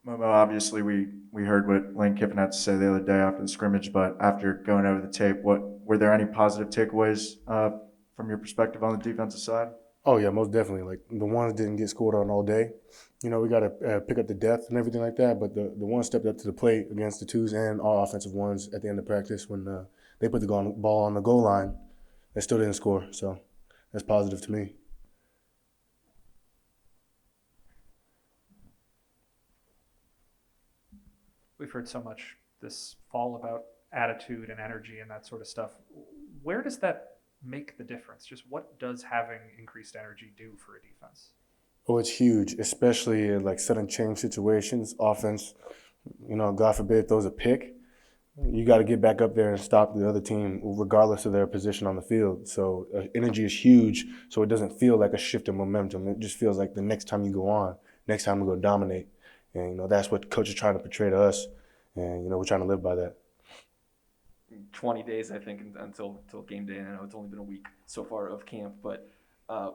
MoMo, obviously we heard what Lane Kiffin had to say the other day after the scrimmage, but after going over the tape, what were there any positive takeaways from your perspective on the defensive side? Oh yeah, most definitely. Like the ones didn't get scored on all day. We got to pick up the depth and everything like that. But the ones stepped up to the plate against the twos and all offensive ones at the end of practice when they put the ball on the goal line. They still didn't score, so that's positive to me. We've heard so much this fall about attitude and energy and that sort of stuff. Where does that make the difference? Just what does having increased energy do for a defense? Oh, it's huge, especially in like sudden change situations. Offense, God forbid throws a pick. You got to get back up there and stop the other team, regardless of their position on the field. So energy is huge. So it doesn't feel like a shift in momentum. It just feels like the next time you go on, next time we go dominate. And that's what coach is trying to portray to us. And we're trying to live by that. 20 days, I think, until game day. And I know it's only been a week so far of camp, but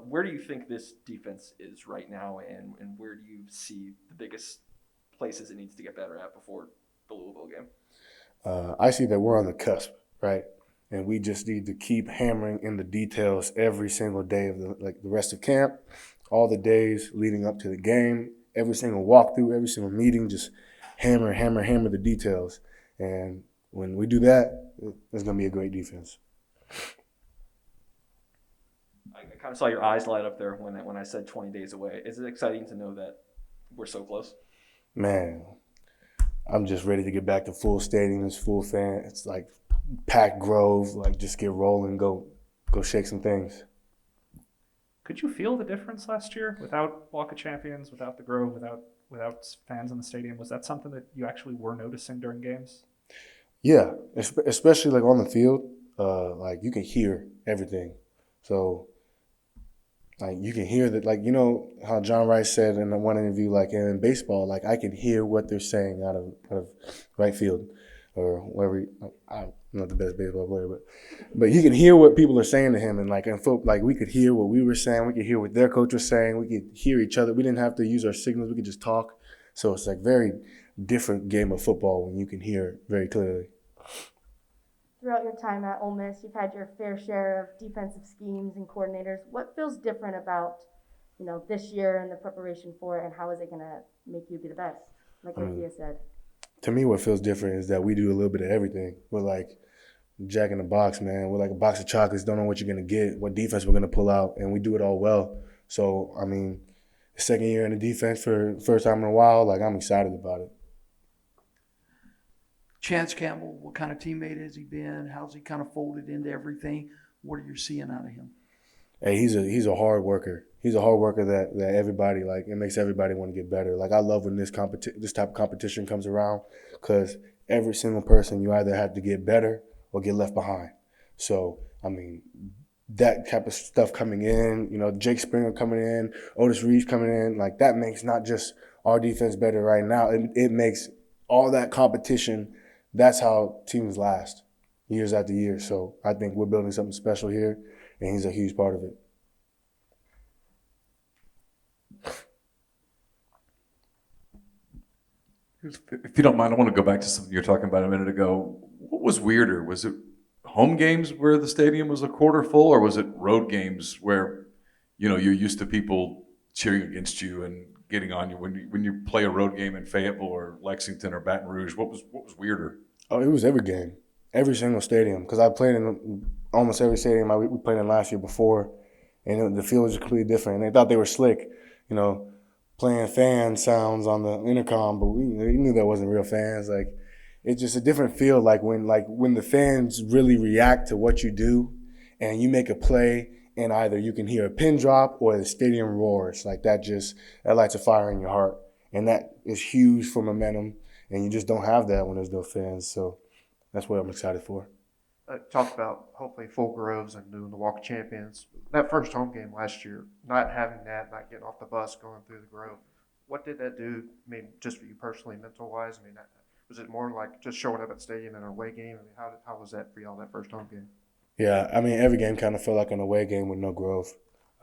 where do you think this defense is right now, and where do you see the biggest places it needs to get better at before the Louisville game? I see that we're on the cusp, right? And we just need to keep hammering in the details every single day of the rest of camp, all the days leading up to the game, every single walkthrough, every single meeting, just hammer, hammer, hammer the details. And when we do that, it's going to be a great defense. I kind of saw your eyes light up there when I said 20 days away. Is it exciting to know that we're so close? Man, I'm just ready to get back to full stadiums, full fans. It's like packed Grove, like just get rolling, go shake some things. Could you feel the difference last year without Walk of Champions, without the Grove, without fans in the stadium? Was that something that you actually were noticing during games? Yeah, especially like on the field, like you can hear everything. So like you can hear that, like how John Rice said in the one interview, like in baseball, like I can hear what they're saying out of right field or wherever. I'm not the best baseball player, but you can hear what people are saying to him, and like in football, like we could hear what we were saying, we could hear what their coach was saying, we could hear each other. We didn't have to use our signals; we could just talk. So it's like very different game of football when you can hear very clearly. Throughout your time at Ole Miss, you've had your fair share of defensive schemes and coordinators. What feels different about, this year and the preparation for it, and how is it going to make you be the best? Like Thea said. To me, what feels different is that we do a little bit of everything. We're like Jack in the Box, man. We're like a box of chocolates. Don't know what you're going to get, what defense we're going to pull out, and we do it all well. So, I mean, second year in the defense for first time in a while, like I'm excited about it. Chance Campbell, what kind of teammate has he been? How's he kind of folded into everything? What are you seeing out of him? Hey, he's a hard worker. He's a hard worker that everybody, like, it makes everybody want to get better. Like, I love when this type of competition comes around, because every single person, you either have to get better or get left behind. So, I mean, that type of stuff coming in, Jake Springer coming in, Otis Reeves coming in, like that makes not just our defense better right now. It makes all that competition. That's how teams last years after year. So I think we're building something special here, and he's a huge part of it. If you don't mind, I want to go back to something you were talking about a minute ago. What was weirder? Was it home games where the stadium was a quarter full, or was it road games where, you're used to people cheering against you and getting on you when you play a road game in Fayetteville or Lexington or Baton Rouge? What was weirder? Oh, it was every game, every single stadium. Because I played in almost every stadium we played in last year before, and the field was completely different. And they thought they were slick, playing fan sounds on the intercom, but we knew that wasn't real fans. Like, it's just a different feel. Like when the fans really react to what you do, and you make a play, and either you can hear a pin drop or the stadium roars. Like that lights a fire in your heart, and that is huge for momentum. And you just don't have that when there's no fans. So that's what I'm excited for. Talked about hopefully full Groves and doing the Walk of Champions. That first home game last year, not having that, not getting off the bus, going through the Grove. What did that do? I mean, just for you personally, mental wise. I mean, was it more like just showing up at the stadium in an away game? I mean, how was that for y'all, that first home game? Yeah, I mean, every game kind of felt like an away game with no Grove.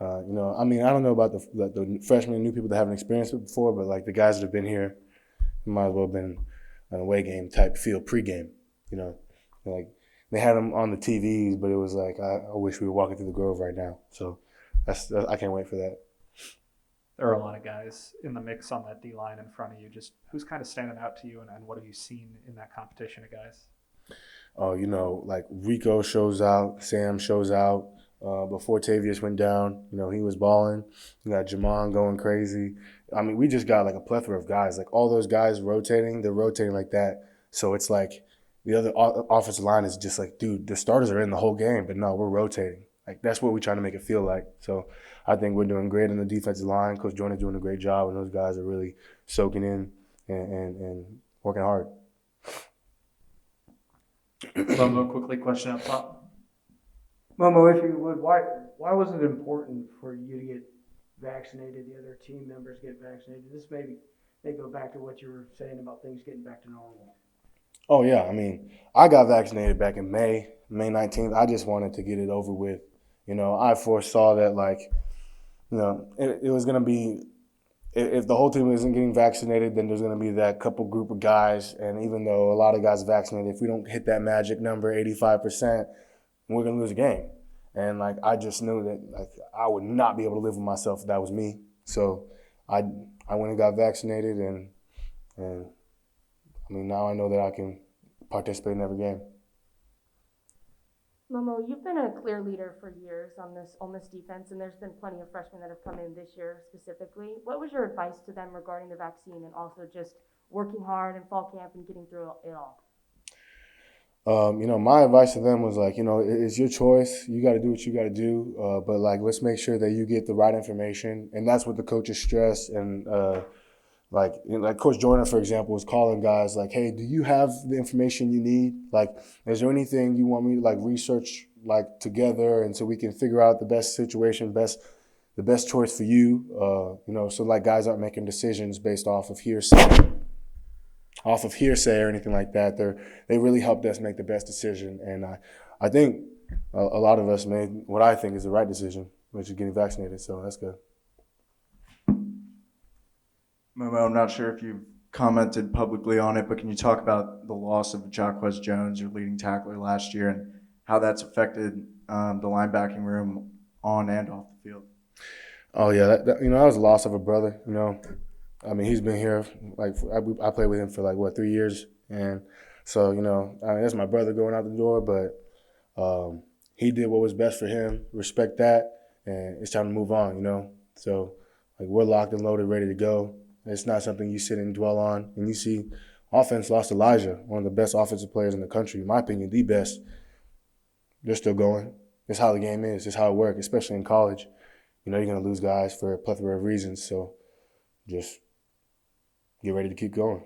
I mean, I don't know about the freshmen and new people that haven't experienced it before, but like the guys that have been here, It might as well have been an away game type feel pregame. You know, like they had them on the TVs, but it was like I wish we were walking through the Grove right now. So that's I can't wait for that. There are a lot of guys in the mix on that D line in front of you. Just who's kind of standing out to you, and what have you seen in that competition of guys? Oh, you know, like Rico shows out, Sam shows out. Before Tavius went down, you know, he was balling. You got Jamon going crazy. I mean, we just got like a plethora of guys. Like all those guys rotating, they're rotating like that. So it's like the other offensive line is just like, dude, the starters are in the whole game, but no, we're rotating. Like that's what we're trying to make it feel like. So I think we're doing great in the defensive line. Coach Jordan's doing a great job, and those guys are really soaking in and working hard. Momo, quickly, question up top. Momo, if you would, why was it important for you to get vaccinated, the other team members get vaccinated? This may go back to what you were saying about things getting back to normal. Oh, yeah. I mean, I got vaccinated back in May 19th. I just wanted to get it over with. You know, I foresaw that, like, you know, it was going to be, if the whole team isn't getting vaccinated, then there's going to be that couple group of guys. And even though a lot of guys are vaccinated, if we don't hit that magic number, 85%, we're going to lose a game. And, like, I just knew that, like, I would not be able to live with myself if that was me. So I went and got vaccinated, and I mean, now I know that I can participate in every game. Momo, you've been a clear leader for years on this Ole Miss defense, and there's been plenty of freshmen that have come in this year specifically. What was your advice to them regarding the vaccine and also just working hard in fall camp and getting through it all? You know, my advice to them was like, you know, it's your choice. You got to do what you got to do. But like, let's make sure that you get the right information. And that's what the coaches stress. And like Coach Jordan, for example, was calling guys like, hey, do you have the information you need? Like, is there anything you want me to like research like together, and so we can figure out the best situation, the best choice for you? You know, so like guys aren't making decisions based off of hearsay or anything like that. They really helped us make the best decision, and I think a lot of us made what I think is the right decision, which is getting vaccinated. So that's good. Momo, I'm not sure if you've commented publicly on it, but can you talk about the loss of Jaquez Jones, your leading tackler last year, and how that's affected the linebacking room on and off the field? Oh yeah, you know, that was the loss of a brother. You know, I mean, he's been here like I played with him for like 3 years, and so you know, I mean, that's my brother going out the door, but he did what was best for him. Respect that, and it's time to move on. You know, so like we're locked and loaded, ready to go. It's not something you sit and dwell on. And you see, offense lost Elijah, one of the best offensive players in the country, in my opinion, the best. They're still going. It's how the game is. It's how it works, especially in college. You know, you're going to lose guys for a plethora of reasons. So just get ready to keep going.